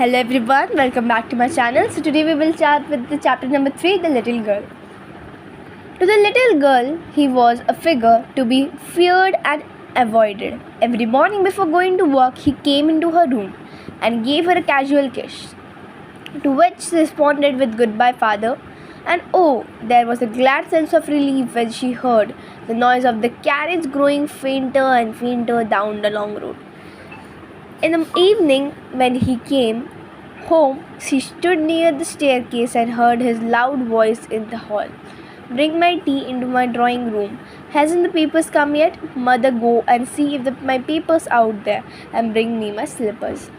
Hello everyone, welcome back to my channel. So today we will chat with the chapter number 3, The Little Girl. To the little girl, he was a figure to be feared and avoided. Every morning before going to work, he came into her room and gave her a casual kiss, to which she responded with goodbye father. And oh, there was a glad sense of relief when she heard the noise of the carriage growing fainter and fainter down the long road. In the evening, when he came home, she stood near the staircase and heard his loud voice in the hall. Bring my tea into my drawing room. Hasn't the papers come yet? Mother, go and see if my papers out there and bring me my slippers.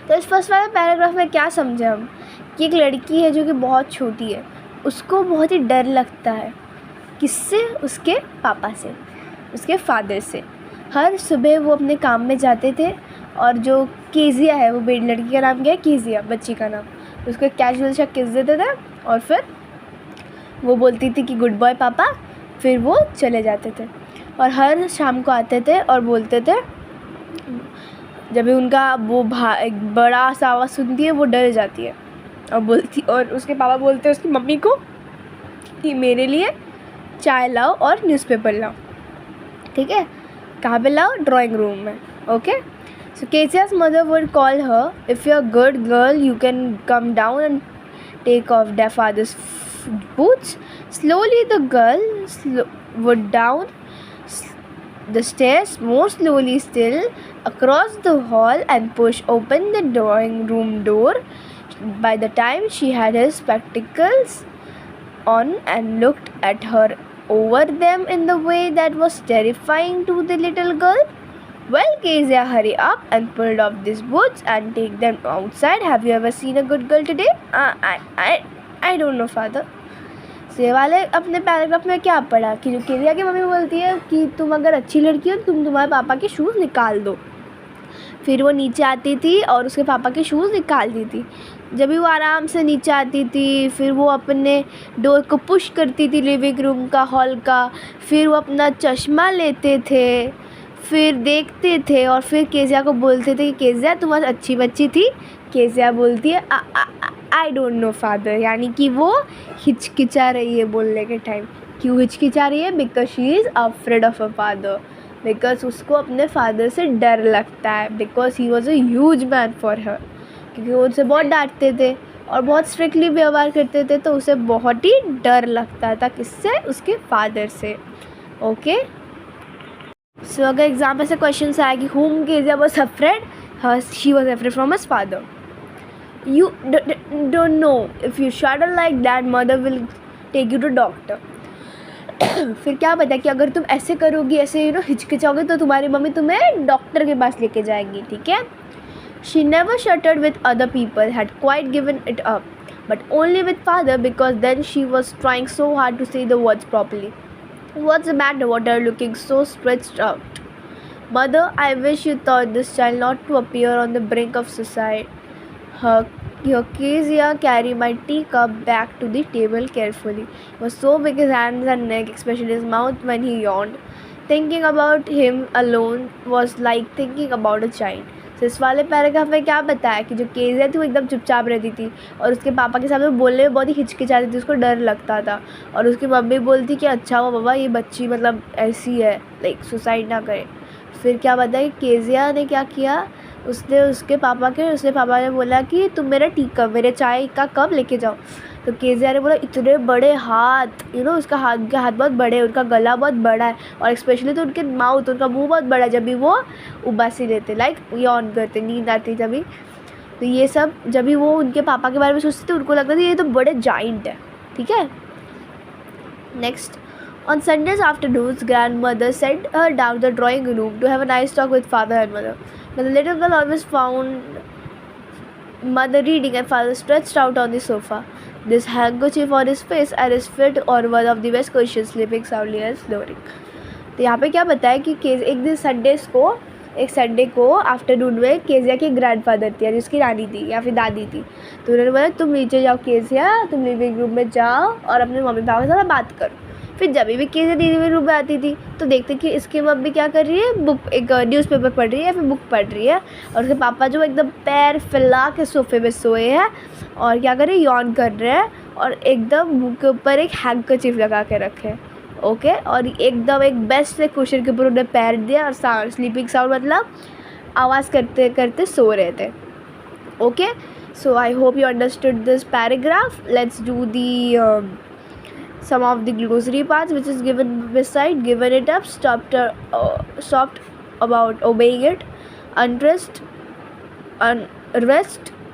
तो इस first वाले paragraph में क्या समझे हम कि एक लड़की है जो कि बहुत छोटी है, उसको बहुत ही डर लगता है. किससे? उसके पापा से, उसके फादर से. हर सुबह वो अपने काम में जाते थे और जो केजिया है, वो लड़की का नाम क्या है? केजिया, बच्ची का नाम. उसको कैजुअल सा किस देते थे और फिर वो बोलती थी कि गुड बॉय पापा. फिर वो चले जाते थे और हर शाम को आते थे और बोलते थे. जब भी उनका वो एक बड़ा सा आवाज़ सुनती है, वो डर जाती है और बोलती, और उसके पापा बोलते हैं उसकी मम्मी को कि मेरे लिए चाय लाओ और न्यूज़पेपर लाओ. ठीक है, कहाँ पे लाओ? ड्राइंग रूम में. Okay. So Kezia's mother would call her, if you're a good girl, you can come down and take off their father's boots. Slowly the girl would down the stairs, more slowly still, across the hall and push open the drawing room door. By the time she had her spectacles on and looked at her over them in the way that was terrifying to the little girl. Well, Kezia, hurry up and pulled off these boots and take them outside. Have you ever seen a good girl today? I don't know, father. से वाले अपने paragraph में क्या पढ़ा कि जो Kezia की mummy बोलती है कि तुम अगर अच्छी लड़की हो तुम तुम्हारे पापा के शूज़ निकाल दो. फिर वो नीचे आती थी और उसके पापा के शूज़ निकालती थी. जब भी वो आराम से नीचे आती थी, फिर वो अपने डोर को पुश करती थी, लिविंग रूम का, हॉल का. फिर वो अपना चश्मा लेते थे, फिर देखते थे और फिर केजिया को बोलते थे कि केजिया तुम आज अच्छी बच्ची थी. केजिया बोलती है आई डोंट नो फादर, यानी कि वो हिचकिचा रही है बोलने के टाइम. क्यों हिचकिचा रही है? Because she is afraid of a father. Because उसको अपने फादर से डर लगता है. Because he was a huge man for her. क्योंकि वो उसे बहुत डांटते थे और बहुत स्ट्रिक्टली व्यवहार करते थे, तो उसे बहुत ही डर लगता था. किससे? उसके फादर से. ओके. सो अगर एग्जाम में से क्वेश्चन आया कि whom Kezia was afraid, she was afraid from his father. You don't know, if you shudder like that, mother will take you to doctor. फिर क्या पता कि अगर तुम ऐसे करोगी, ऐसे हिचकिचाओगे, तो तुम्हारी मम्मी तुम्हें डॉक्टर के पास लेके जाएगी. ठीक है. She never shuddered with other people, had quite given it up, but only with father, because then she was trying so hard to say the words properly. What's the matter? What are you looking so stretched out? Mother, I wish you taught this child not to appear on the brink of suicide. Her Kezia carried my teacup back to the table carefully. He was so big, his hands and neck, especially his mouth when he yawned. Thinking about him alone was like thinking about a child. इस वाले paragraph में क्या बताया कि जो Kezia थी वो एकदम चुपचाप रहती थी और उसके पापा के सामने बोलने में बहुत ही हिचकिचाती थी, उसको डर लगता था. और उसकी मम्मी बोलती कि अच्छा हुआ बाबा, ये बच्ची मतलब ऐसी है, लाइक सुसाइड ना करे. फिर क्या बताया कि केजिया ने क्या किया, उसके पापा ने बोला कि तुम मेरा मेरे चाय का कप लेके जाओ. तो केजिया ने बोला इतने बड़े हाथ, उसका उनके हाथ बहुत बड़े हैं, उनका गला बहुत बड़ा है और स्पेशली तो उनके माउथ, उनका मुंह बहुत बड़ा है जब भी वो उबासी लेते, लाइक यॉन करते, नींद आती जब भी. तो ये सब जब भी वो उनके पापा के बारे में सोचते थे, उनको लगता था ये तो बड़े जाइंट है. ठीक है. Next. On Sundays afternoons, grandmother sent her down the drawing room to have a nice talk with father and mother. But the little girl always found mother reading and father stretched out on the sofa, this handkerchief on his face and his feet on one of the best cushions, sleeping soundly and snoring. तो यहाँ पे क्या बताया कि एक दिन एक Sunday को आफ्टरनून में केजिया की ग्रैंडफादर थी, यानी उसकी नानी थी या फिर दादी थी. तो उन्होंने बोला तुम नीचे जाओ केजिया, तुम लिविंग रूम में जाओ और अपने मम्मी पापा के साथ बात करो. फिर जब भी केजिया दीदी मेरे रूम में आती थी तो देखते कि इसकी मम्मी क्या कर रही है, बुक एक न्यूज़पेपर पढ़ रही है या फिर बुक पढ़ रही है, और उसके पापा जो एकदम पैर फैला के सोफे पे सोए हैं और क्या कर रहे हैं, यॉन कर रहे हैं और एकदम मुँह के ऊपर एक हैंकरचीफ लगा के रखे। ओके, और एकदम एक बेस्ट से कुशन के ऊपर उन्हें पैर दिया और स्लीपिंग साउंड मतलब आवाज़ करते करते सो रहे थे। Okay, so I hope you understood this paragraph. Let's do the some of the glossary parts which is given beside. Given it up, stopped about obeying it, unrest,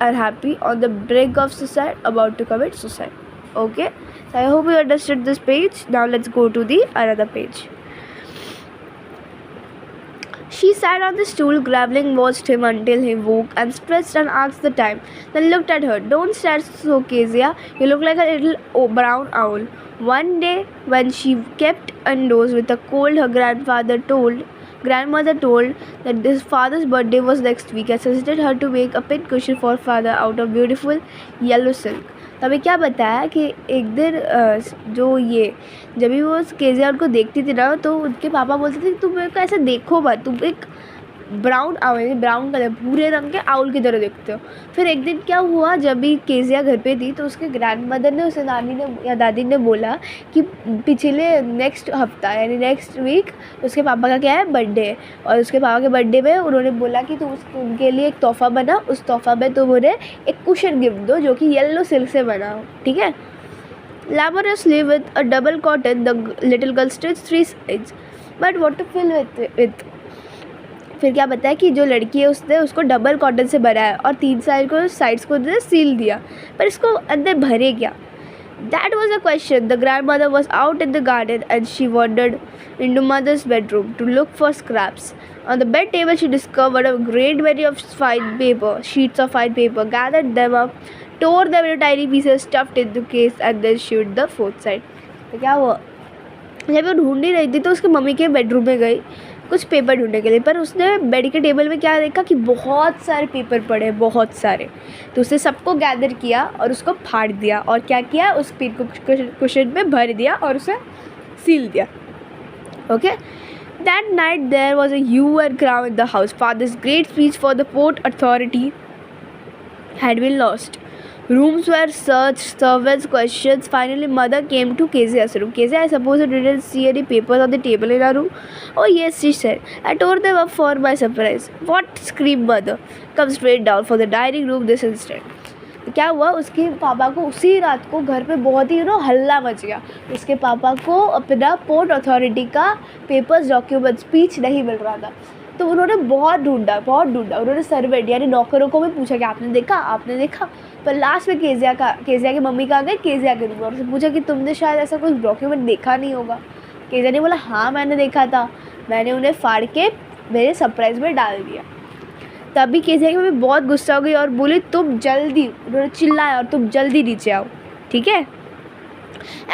unhappy, on the brink of suicide, about to commit suicide. Okay, so I hope you understood this page. Now let's go to the another page. She sat on the stool, grappling, watched him until he woke and stretched and asked the time. Then looked at her. Don't stare so, Kezia. You look like a little brown owl. One day, when she kept indoors with a cold, her grandmother told that his father's birthday was next week and suggested her to make a pincushion for father out of beautiful yellow silk. तभी क्या बताया कि एक दिन जो ये जब भी वो केजिया उनको देखती थी ना तो उनके पापा बोलते थे कि तुम मेरे को ऐसे देखो मत, तुम एक ब्राउन आउल, ब्राउन कलर भूरे रंग के आउल की तरह देखते हो। फिर एक दिन क्या हुआ, जब भी केजिया घर पे थी तो उसके ग्रैंडमदर ने, उसे नानी ने या दादी ने बोला कि पिछले नेक्स्ट हफ्ता यानी नेक्स्ट वीक उसके पापा का क्या है, बर्थडे है, और उसके पापा के बर्थडे में उन्होंने बोला कि तुम उनके लिए एक तोहफ़ा बना, उस तोहफ़ा में तुम उन्हें एक कुशन गिफ्ट दो जो कि येलो सिल्क से बना हो, ठीक है। Laboriously with a double cotton, the little girl stitched 3 sides, but what to fill with? फिर क्या बताया कि जो लड़की है उसने उसको डबल कॉटन से बनाया और 3 साइड्स को सील दिया, पर इसको अंदर भरे क्या? That was the question. The grandmother was out in the garden and she wandered into mother's bedroom to look for scraps. On the bed table she discovered a great many of sheets of fine paper, gathered them up, tore them into tiny pieces, stuffed into case and then sewed the 4th side. तो क्या हुआ, जब वो ढूंढ नहीं रही थी तो उसके मम्मी के बेडरूम में गई कुछ पेपर ढूंढने के लिए, पर उसने बेड के टेबल में क्या देखा कि बहुत सारे पेपर पड़े, बहुत सारे। तो उसने सबको गैदर किया और उसको फाड़ दिया और क्या किया, उस पिन को कुशन में भर दिया और उसे सील दिया। Okay, that night there was a hue and cry in the house. Father's great speech for the Port Authority had been lost. Rooms were searched, servants questions. Finally, mother came to Kezia's room. Kezia, I suppose you didn't see any papers on the table in our room? Oh yes, she said. I tore them up for my surprise. What? Screamed mother. Come straight down for the dining room this instant. तो क्या हुआ, उसके पापा को उसी रात को घर पे बहुत ही हल्ला मच गया। उसके पापा को अपना पोर्ट अथॉरिटी का पेपर्स, डॉक्यूमेंट, स्पीच नहीं मिल रहा था। तो उन्होंने बहुत ढूंढा। उन्होंने सर्वेंट यानी नौकरों को भी पूछा कि आपने देखा, पर लास्ट में केजिया की मम्मी का आ गई केजिया के रूम में और उससे पूछा कि तुमने शायद ऐसा कुछ डॉक्यूमेंट देखा नहीं होगा। केजिया ने बोला हाँ मैंने देखा था, मैंने उन्हें फाड़ के मेरे सरप्राइज में डाल दिया। तभी केजिया की मम्मी बहुत गुस्सा हो गई और बोली तुम जल्दी, उन्होंने चिल्लाया और तुम जल्दी नीचे आओ, ठीक है।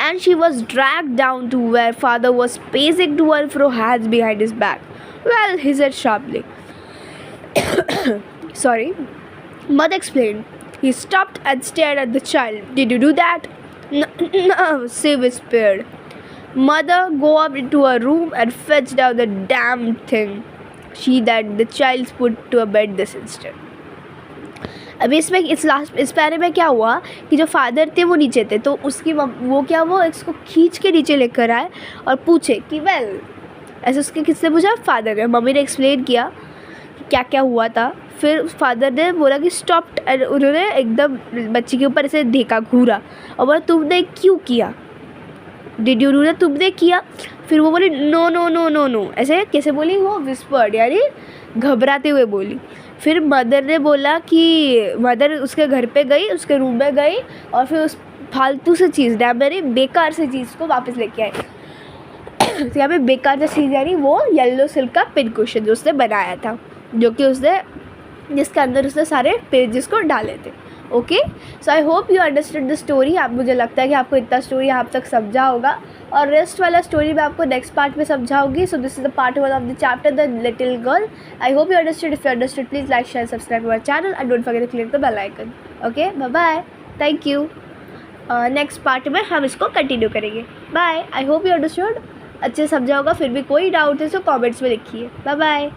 And she was dragged down to where father was pacing to and fro, hands behind his back. Well, he said sharply. Sorry. Mother explained. He stopped and stared at the child. Did you do that? No, she whispered. Mother, go up into her room and fetch down the damn thing. She that the child's put to a bed this instant. अभी इस पैरे में क्या हुआ कि जो father थे वो नीचे थे, तो वो इसको खींच के नीचे लेकर आए और पूछे कि वेल ऐसे उसके किसने पूछा, फादर ने। मम्मी ने एक्सप्लेन किया क्या क्या हुआ था। फिर फादर ने बोला कि स्टॉप्ड, उन्होंने एकदम बच्ची के ऊपर ऐसे देखा, घूरा और बोला तुमने क्यों किया, डिड यू डू दैट, तुमने किया। फिर वो बोली no no no no no, ऐसे कैसे बोली, वो विस्पर्ड यानी घबराते हुए बोली। फिर मदर ने बोला कि मदर उसके घर पे गई, उसके रूम में गई और फिर उस फालतू से चीज़, मेरी बेकार से चीज़ को वापस लेके आई। तो यहाँ पे बेकार सा चीज़ यानी वो येलो सिल्क का पिन कुशन जो उसने बनाया था, जो कि जिसके अंदर उसने सारे पेजेस को डाले थे। Okay, so I hope you understood the story. मुझे लगता है कि आपको इतना स्टोरी यहाँ तक समझा होगा और रेस्ट वाला स्टोरी मैं आपको नेक्स्ट पार्ट में समझाऊंगी। So this is the part 1 of the chapter the little girl. I hope you understood. If you understood please like share subscribe our channel and don't forget to click the bell icon. Okay, bye bye, thank you. Next part में हम इसको continue करेंगे। Bye. I hope you understood. अच्छे से समझा होगा। फिर भी कोई डाउट है तो कमेंट्स में लिखिए। Bye bye.